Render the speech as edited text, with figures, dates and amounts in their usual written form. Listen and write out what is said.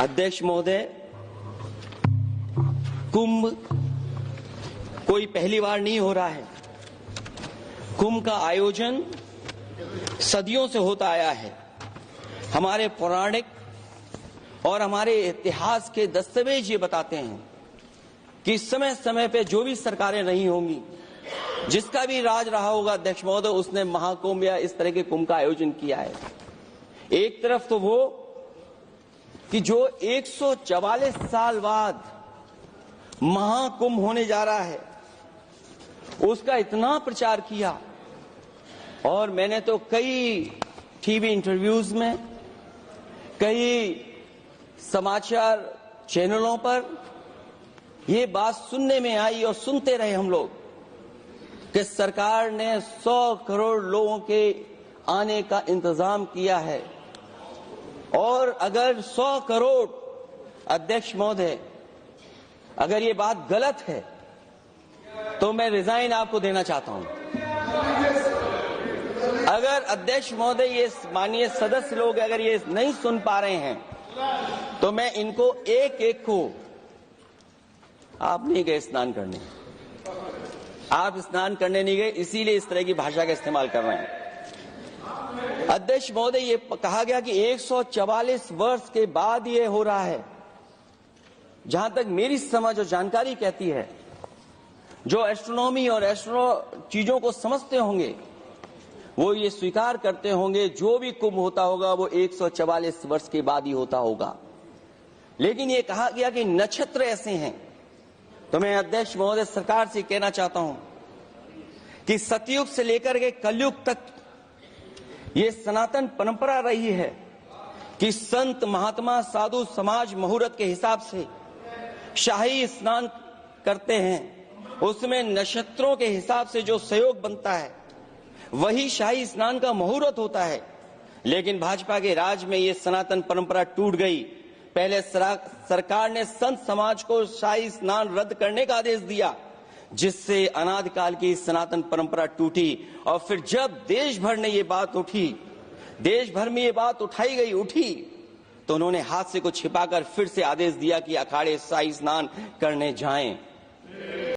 अध्यक्ष महोदय, कुंभ कोई पहली बार नहीं हो रहा है। कुंभ का आयोजन सदियों से होता आया है। हमारे पौराणिक और हमारे इतिहास के दस्तावेज ये बताते हैं कि समय समय पे जो भी सरकारें नहीं होंगी, जिसका भी राज रहा होगा अध्यक्ष महोदय, उसने महाकुंभ या इस तरह के कुंभ का आयोजन किया है। एक तरफ तो वो कि जो 144 साल बाद महाकुंभ होने जा रहा है, उसका इतना प्रचार किया, और मैंने तो कई टीवी इंटरव्यूज में, कई समाचार चैनलों पर ये बात सुनने में आई और सुनते रहे हम लोग कि सरकार ने 100 करोड़ लोगों के आने का इंतजाम किया है। और अगर 100 करोड़ अध्यक्ष महोदय, अगर ये बात गलत है तो मैं रिजाइन आपको देना चाहता हूं। अगर अध्यक्ष महोदय, ये माननीय सदस्य लोग अगर ये नहीं सुन पा रहे हैं तो मैं इनको एक एक को, आप नहीं गए स्नान करने, आप स्नान करने नहीं गए, इसीलिए इस तरह की भाषा का इस्तेमाल कर रहे हैं। अध्यक्ष महोदय, ये कहा गया कि 144 वर्ष के बाद ये हो रहा है। जहां तक मेरी समझ और जानकारी कहती है, जो एस्ट्रोनॉमी और एस्ट्रो चीजों को समझते होंगे वो ये स्वीकार करते होंगे, जो भी कुंभ होता होगा वो 144 वर्ष के बाद ही होता होगा। लेकिन ये कहा गया कि नक्षत्र ऐसे हैं, तो मैं अध्यक्ष महोदय सरकार से कहना चाहता हूं कि सतयुग से लेकर के कलयुग तक ये सनातन परंपरा रही है कि संत महात्मा साधु समाज मुहूर्त के हिसाब से शाही स्नान करते हैं। उसमें नक्षत्रों के हिसाब से जो सहयोग बनता है वही शाही स्नान का मुहूर्त होता है। लेकिन भाजपा के राज में ये सनातन परंपरा टूट गई। पहले सरकार ने संत समाज को शाही स्नान रद्द करने का आदेश दिया, जिससे अनादिकाल की सनातन परंपरा टूटी। और फिर जब देश भर ने ये बात उठी, देश भर में ये बात उठी, तो उन्होंने हादसे को छिपाकर फिर से आदेश दिया कि अखाड़े शाही स्नान करने जाएं।